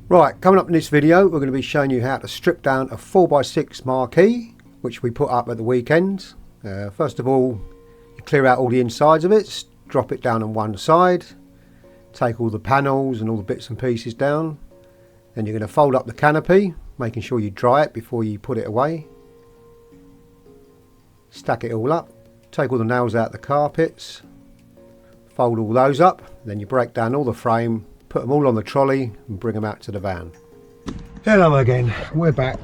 Right, coming up in this video we're going to be showing you how to strip down a 4x6 Marquee, which we put up at the weekend. First of all, you clear out all the insides of it, drop it down on one side, take all the panels and all the bits and pieces down. Then you're going to fold up the canopy, making sure you dry it before you put it away. Stack it all up, take all the nails out of the carpets, fold all those up, then you break down all the frame, put them all on the trolley and bring them out to the van. Hello again, we're back,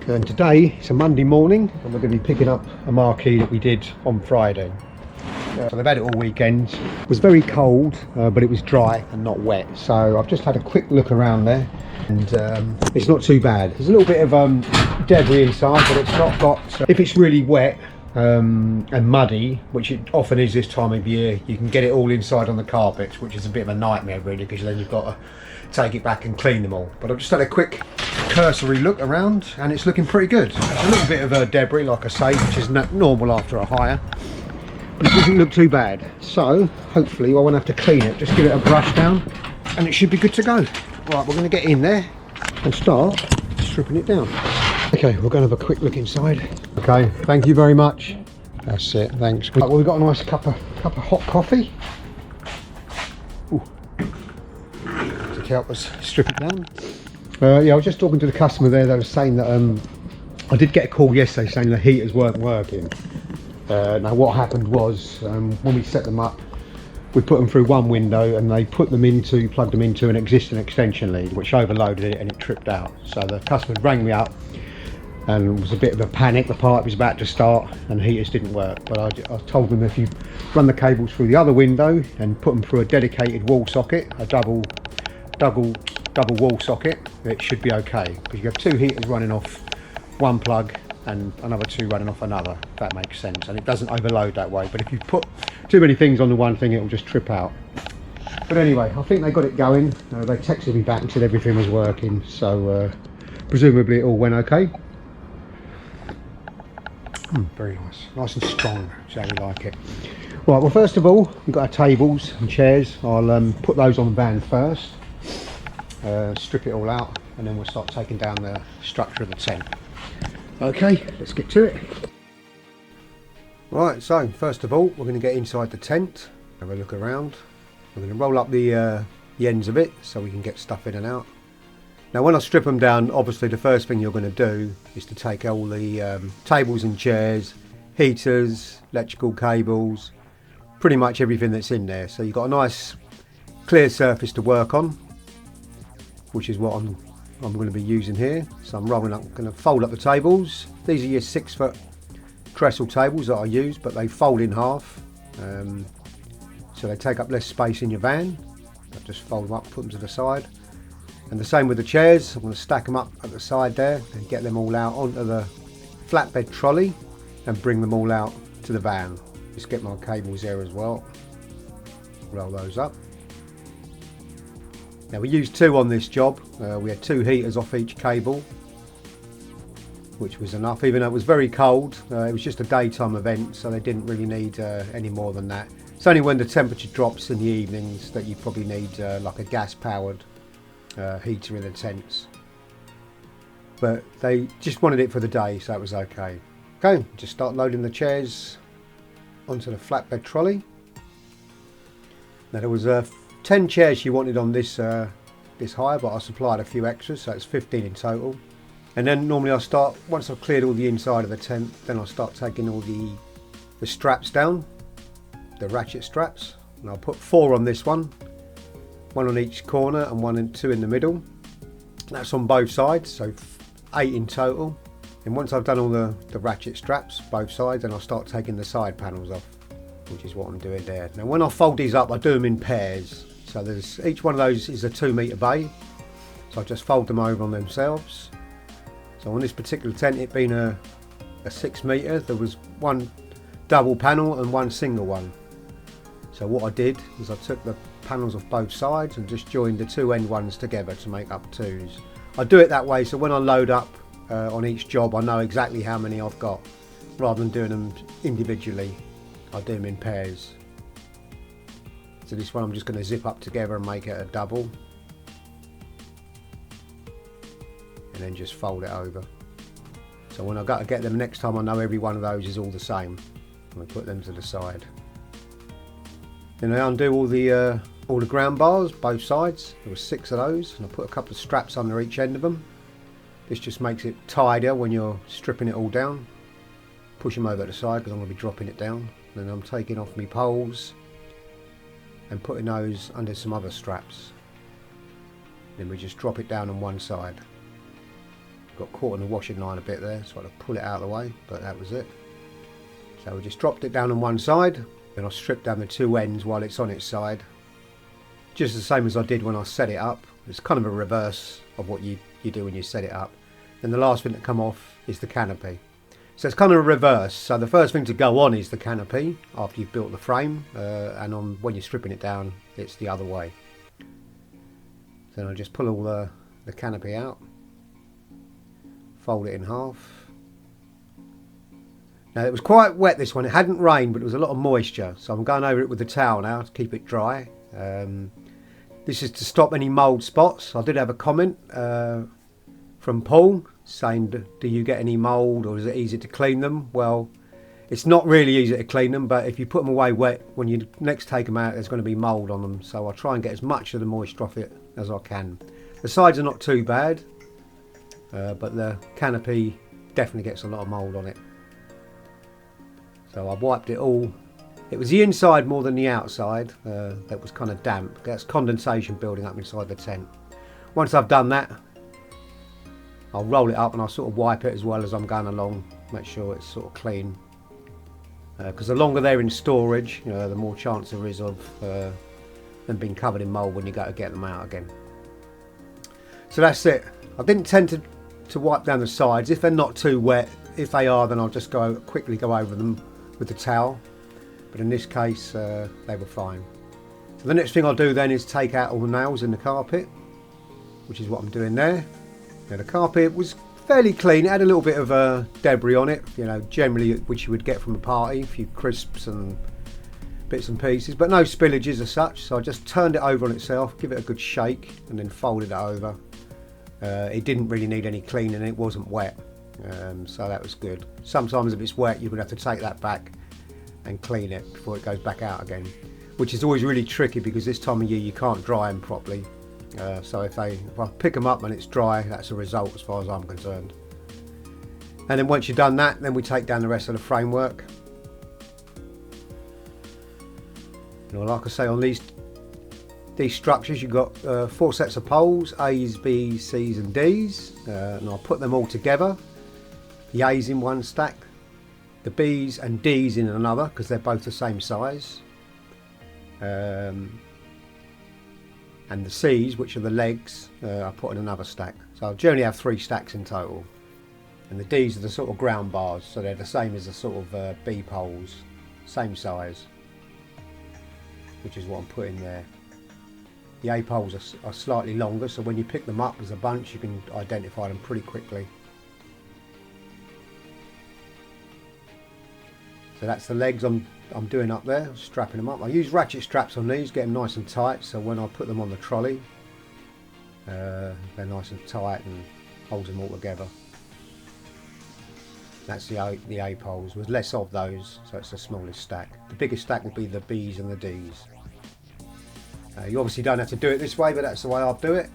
and today it's a Monday morning and we're going to be picking up a Marquee that we did on Friday. So they've had it all weekend. It was very cold, but it was dry and not wet, so I've just had a quick look around there and it's not too bad. There's a little bit of debris inside, but it's not got, if it's really wet and muddy, which it often is this time of year, you can get it all inside on the carpets, which is a bit of a nightmare really, because then you've got to take it back and clean them all. But I've just had a quick cursory look around and it's looking pretty good. There's a little bit of debris, like I say, which is normal after a hire, but it doesn't look too bad. So hopefully I won't have to clean it, just give it a brush down and it should be good to go. Right, we're going to get in there and start stripping it down. Okay, we're going to have a quick look inside. Okay, thank you very much. That's it, thanks. Right, well, we've got a nice cup of hot coffee. Ooh. To help us strip it down. Yeah, I was just talking to the customer there. They were saying that I did get a call yesterday saying the heaters weren't working. Now what happened was, when we set them up, we put them through one window and they plugged them into an existing extension lead, which overloaded it and it tripped out. So the customer rang me up and it was a bit of a panic. The pipe was about to start and heaters didn't work, but I told them if you run the cables through the other window and put them through a dedicated wall socket, a double wall socket, it should be okay, because you have two heaters running off one plug and another two running off another, if that makes sense, and it doesn't overload that way. But if you put too many things on the one thing, it will just trip out. But anyway, I think they got it going. They texted me back and said everything was working, so presumably it all went okay. Very nice and strong, so we like it. Right, well, first of all, we've got our tables and chairs. I'll put those on the van first, strip it all out, and then we'll start taking down the structure of the tent. Okay, let's get to it. Right, so first of all, we're going to get inside the tent, have a look around. We're going to roll up the ends of it so we can get stuff in and out. Now when I strip them down, obviously the first thing you're going to do is to take all the tables and chairs, heaters, electrical cables, pretty much everything that's in there. So you've got a nice clear surface to work on, which is what I'm going to be using here. So I'm going to fold up the tables. These are your 6-foot trestle tables that I use, but they fold in half, so they take up less space in your van. I just fold them up, put them to the side. And the same with the chairs. I'm going to stack them up at the side there and get them all out onto the flatbed trolley and bring them all out to the van. Just get my cables there as well. Roll those up. Now we used 2 on this job. We had 2 heaters off each cable, which was enough. Even though it was very cold, it was just a daytime event, so they didn't really need any more than that. It's only when the temperature drops in the evenings that you probably need like a gas powered heater in the tents, but they just wanted it for the day, so it was okay. Okay, just start loading the chairs onto the flatbed trolley. Now there was 10 chairs she wanted on this hire, but I supplied a few extras, so it's 15 in total. And then normally I start, once I've cleared all the inside of the tent, then I'll start taking all the straps down, the ratchet straps, and I'll put 4 on this one on each corner and 1 and 2 in the middle. That's on both sides, so 8 in total. And once I've done all the ratchet straps both sides, then I'll start taking the side panels off, which is what I'm doing there. Now when I fold these up, I do them in pairs, so there's each one of those is a 2 metre bay, so I just fold them over on themselves. So on this particular tent, it being a 6 metre, there was 1 double panel and 1 single one. So what I did is I took the panels off both sides and just joined the 2 end ones together to make up 2s. I do it that way so when I load up on each job, I know exactly how many I've got, rather than doing them individually. I do them in pairs. So this one I'm just going to zip up together and make it a double. and then just fold it over. So when I go to get them next time, I know every one of those is all the same. I'm going to put them to the side. Then I undo all the ground bars, both sides. There were 6 of those, and I put a couple of straps under each end of them. This just makes it tidier when you're stripping it all down. Push them over to the side because I'm going to be dropping it down. Then I'm taking off my poles and putting those under some other straps. Then we just drop it down on one side. Got caught in the washing line a bit there, so I had to pull it out of the way, but that was it. So we just dropped it down on one side, then I stripped down the 2 ends while it's on its side. Just the same as I did when I set it up. It's kind of a reverse of what you do when you set it up. Then the last thing to come off is the canopy. So it's kind of a reverse. So the first thing to go on is the canopy after you've built the frame, and when you're stripping it down, it's the other way. Then I just pull all the canopy out, fold it in half. Now it was quite wet, this one. It hadn't rained, but there was a lot of moisture, so I'm going over it with the towel now to keep it dry. This is to stop any mould spots. I did have a comment from Paul saying, do you get any mould, or is it easy to clean them? Well, it's not really easy to clean them, but if you put them away wet, when you next take them out, there's going to be mould on them. So I try and get as much of the moisture off it as I can. The sides are not too bad, but the canopy definitely gets a lot of mould on it. So I wiped it all. It was the inside more than the outside that was kind of damp. That's condensation building up inside the tent. Once I've done that, I'll roll it up and I'll sort of wipe it as well as I'm going along, make sure it's sort of clean. Because the longer they're in storage, the more chance there is of them being covered in mould when you go to get them out again. So that's it. I didn't tend to wipe down the sides if they're not too wet. If they are, then I'll just quickly go over them with the towel. But in this case, they were fine. So the next thing I'll do then is take out all the nails in the carpet, which is what I'm doing there. Now the carpet was fairly clean. It had a little bit of debris on it, generally which you would get from a party, a few crisps and bits and pieces, but no spillages as such. So I just turned it over on itself, give it a good shake, and then folded it over. It didn't really need any cleaning. It wasn't wet, so that was good. Sometimes if it's wet, you're going to have to take that back and clean it before it goes back out again, which is always really tricky because this time of year you can't dry them properly. So if I pick them up and it's dry, that's a result as far as I'm concerned. And then once you've done that, then we take down the rest of the framework. Like I say, on these structures you've got 4 sets of poles, A's, B's, C's and D's, and I'll put them all together. The A's in one stack, the B's and D's in another because they're both the same size. And the C's, which are the legs, I put in another stack. So I generally have 3 stacks in total. And the D's are the sort of ground bars, so they're the same as the sort of B poles, same size, which is what I'm putting there. The A poles are slightly longer, so when you pick them up as a bunch, you can identify them pretty quickly. So that's the legs I'm doing up there, strapping them up. I use ratchet straps on these, get them nice and tight, so when I put them on the trolley, they're nice and tight and holds them all together. That's the A poles, with less of those, so it's the smallest stack. The biggest stack will be the B's and the D's. You obviously don't have to do it this way, but that's the way I'll do it.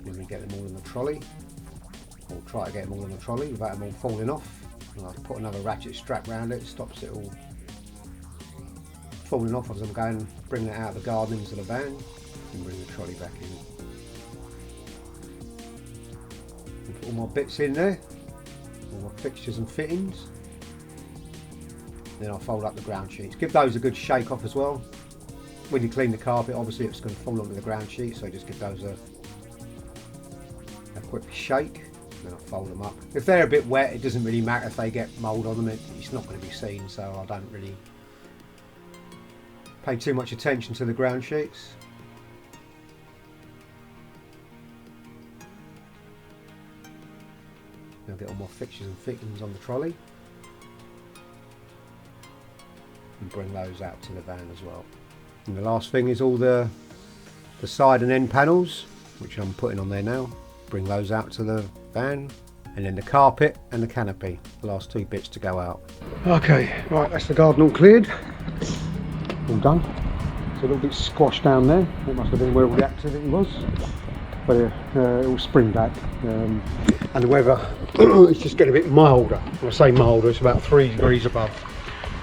Then we get them all in the trolley. Or try to get them all in the trolley without them all falling off. And I'll put another ratchet strap around it, stops it all falling off as I'm going, bringing it out of the garden into the van, and bring the trolley back in. And put all my bits in there, all my fixtures and fittings. Then I'll fold up the ground sheets. Give those a good shake off as well. When you clean the carpet, obviously it's going to fall onto the ground sheet, so just give those a quick shake. Then I'll fold them up. If they're a bit wet, it doesn't really matter if they get mould on them. It's not going to be seen, so I don't really pay too much attention to the ground sheets. I'll get all my fixtures and fittings on the trolley and bring those out to the van as well. And the last thing is all the side and end panels, which I'm putting on there now. Bring those out to the van. And then the carpet and the canopy, the last two bits to go out. Okay, right, that's the garden all cleared. All done. It's a little bit squashed down there. It must have been where all the activity was. But it will spring back. And the weather, it's just getting a bit milder. When I say milder, it's about 3 degrees above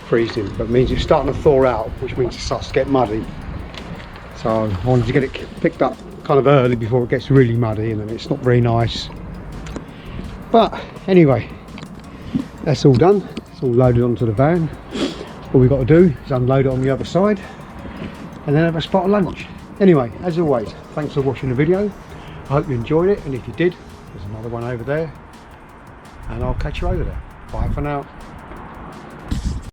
freezing. But it means it's starting to thaw out, which means it starts to get muddy. So I wanted to get it picked up kind of early before it gets really muddy, and then it's not very nice. But anyway, that's all done. It's all loaded onto the van. All we've got to do is unload it on the other side and then have a spot of lunch. Anyway, as always, thanks for watching the video. I hope you enjoyed it, and if you did, there's another one over there, and I'll catch you over there. Bye for now.